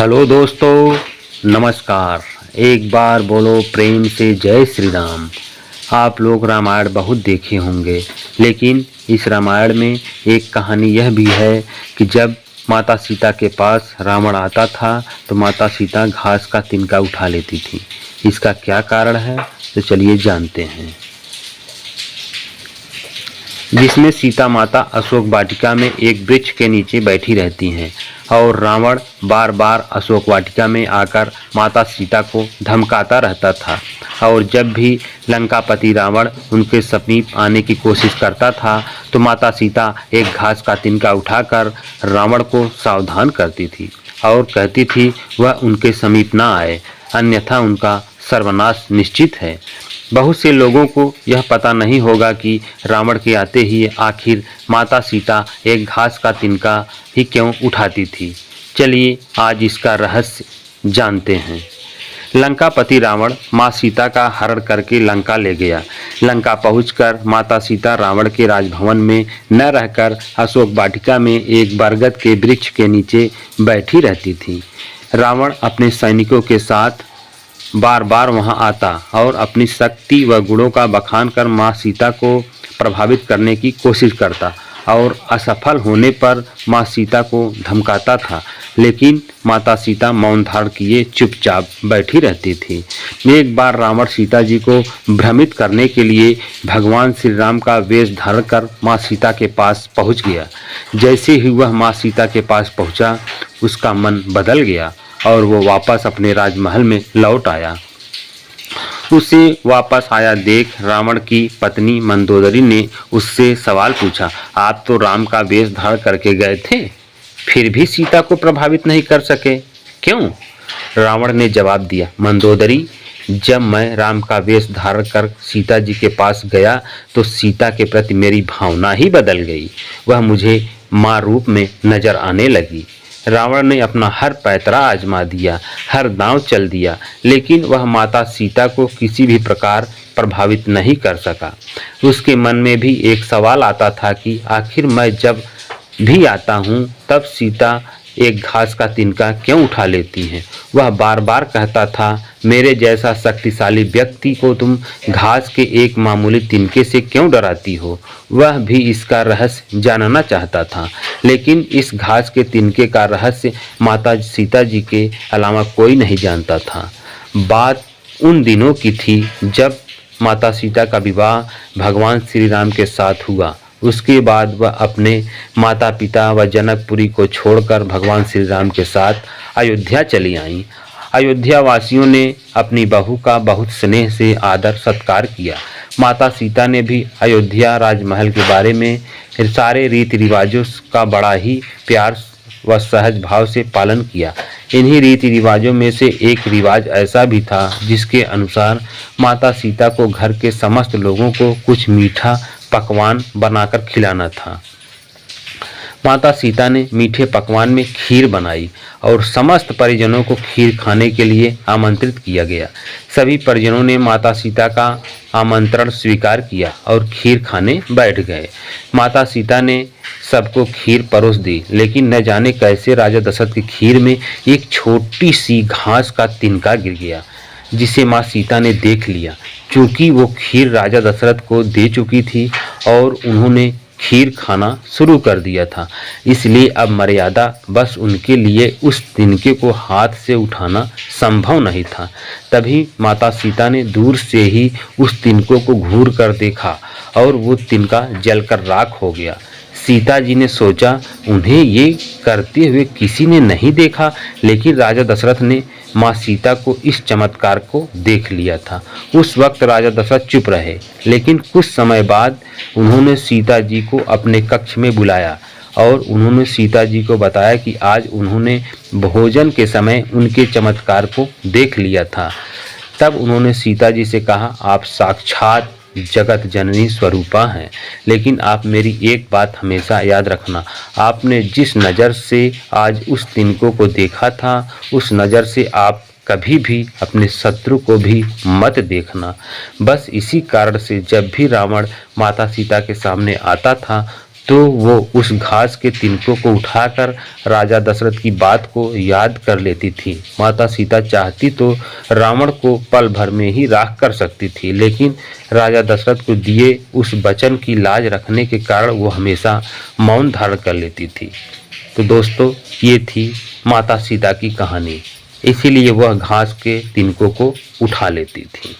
Hello दोस्तों, नमस्कार। एक बार बोलो प्रेम से जय श्री राम। आप लोग रामायण बहुत देखे होंगे, लेकिन इस रामायण में एक कहानी यह भी है कि जब माता सीता के पास रावण आता था तो माता सीता घास का तिनका उठा लेती थी। इसका क्या कारण है तो चलिए जानते हैं। जिसमें सीता माता अशोक वाटिका में एक वृक्ष के नीचे बैठी रहती हैं और रावण बार बार अशोक वाटिका में आकर माता सीता को धमकाता रहता था। और जब भी लंकापति रावण उनके समीप आने की कोशिश करता था तो माता सीता एक घास का तिनका उठाकर रावण को सावधान करती थी और कहती थी वह उनके समीप ना आए, अन्यथा उनका सर्वनाश निश्चित है। बहुत से लोगों को यह पता नहीं होगा कि रावण के आते ही आखिर माता सीता एक घास का तिनका ही क्यों उठाती थी। चलिए आज इसका रहस्य जानते हैं। लंकापति रावण माँ सीता का हरण करके लंका ले गया। लंका पहुंचकर माता सीता रावण के राजभवन में न रहकर अशोक वाटिका में एक बरगद के वृक्ष के नीचे बैठी रहती थी। रावण अपने सैनिकों के साथ बार बार वहां आता और अपनी शक्ति व गुणों का बखान कर माँ सीता को प्रभावित करने की कोशिश करता और असफल होने पर माँ सीता को धमकाता था, लेकिन माता सीता मौन धारण किए चुपचाप बैठी रहती थी। एक बार रावण सीता जी को भ्रमित करने के लिए भगवान श्री राम का वेश धारण कर माँ सीता के पास पहुंच गया। जैसे ही वह माँ सीता के पास पहुंचा, उसका मन बदल गया और वो वापस अपने राजमहल में लौट आया। उसे वापस आया देख रावण की पत्नी मंदोदरी ने उससे सवाल पूछा, आप तो राम का वेश धारण करके गए थे, फिर भी सीता को प्रभावित नहीं कर सके, क्यों? रावण ने जवाब दिया, मंदोदरी, जब मैं राम का वेश धारण कर सीता जी के पास गया तो सीता के प्रति मेरी भावना ही बदल गई। वह मुझे माँ रूप में नजर आने लगी। रावण ने अपना हर पैतरा आजमा दिया, हर दांव चल दिया, लेकिन वह माता सीता को किसी भी प्रकार प्रभावित नहीं कर सका। उसके मन में भी एक सवाल आता था कि आखिर मैं जब भी आता हूँ तब सीता एक घास का तिनका क्यों उठा लेती हैं। वह बार बार कहता था, मेरे जैसा शक्तिशाली व्यक्ति को तुम घास के एक मामूली तिनके से क्यों डराती हो। वह भी इसका रहस्य जानना चाहता था, लेकिन इस घास के तिनके का रहस्य माता सीता जी के अलावा कोई नहीं जानता था। बात उन दिनों की थी जब माता सीता का विवाह भगवान श्री राम के साथ हुआ। उसके बाद वह अपने माता पिता व जनकपुरी को छोड़कर भगवान श्री राम के साथ अयोध्या चली आईं। अयोध्या वासियों ने अपनी बहू का बहुत स्नेह से आदर सत्कार किया। माता सीता ने भी अयोध्या राजमहल के बारे में सारे रीति रिवाजों का बड़ा ही प्यार व सहज भाव से पालन किया। इन्हीं रीति रिवाजों में से एक रिवाज ऐसा भी था जिसके अनुसार माता सीता को घर के समस्त लोगों को कुछ मीठा पकवान बनाकर खिलाना था। माता सीता ने मीठे पकवान में खीर बनाई और समस्त परिजनों को खीर खाने के लिए आमंत्रित किया गया। सभी परिजनों ने माता सीता का आमंत्रण स्वीकार किया और खीर खाने बैठ गए। माता सीता ने सबको खीर परोस दी, लेकिन न जाने कैसे राजा दशरथ की खीर में एक छोटी सी घास का तिनका गिर गया, जिसे माँ सीता ने देख लिया। चूँकि वो खीर राजा दशरथ को दे चुकी थी और उन्होंने खीर खाना शुरू कर दिया था, इसलिए अब मर्यादा बस उनके लिए उस तिनके को हाथ से उठाना संभव नहीं था। तभी माता सीता ने दूर से ही उस तिनकों को घूर कर देखा और वो तिनका जलकर राख हो गया। सीता जी ने सोचा, उन्हें ये करते हुए किसी ने नहीं देखा, लेकिन राजा दशरथ ने माँ सीता को इस चमत्कार को देख लिया था। उस वक्त राजा दशरथ चुप रहे, लेकिन कुछ समय बाद उन्होंने सीता जी को अपने कक्ष में बुलाया और उन्होंने सीता जी को बताया कि आज उन्होंने भोजन के समय उनके चमत्कार को देख लिया था। तब उन्होंने सीता जी से कहा, आप साक्षात जगत जननी स्वरूपा हैं, लेकिन आप मेरी एक बात हमेशा याद रखना, आपने जिस नज़र से आज उस तिनकों को देखा था उस नज़र से आप कभी भी अपने शत्रु को भी मत देखना। बस इसी कारण से जब भी रावण माता सीता के सामने आता था तो वो उस घास के तिनकों को उठाकर राजा दशरथ की बात को याद कर लेती थी। माता सीता चाहती तो रावण को पल भर में ही राख कर सकती थी, लेकिन राजा दशरथ को दिए उस वचन की लाज रखने के कारण वो हमेशा मौन धारण कर लेती थी। तो दोस्तों, ये थी माता सीता की कहानी। इसीलिए वह घास के तिनकों को उठा लेती थी।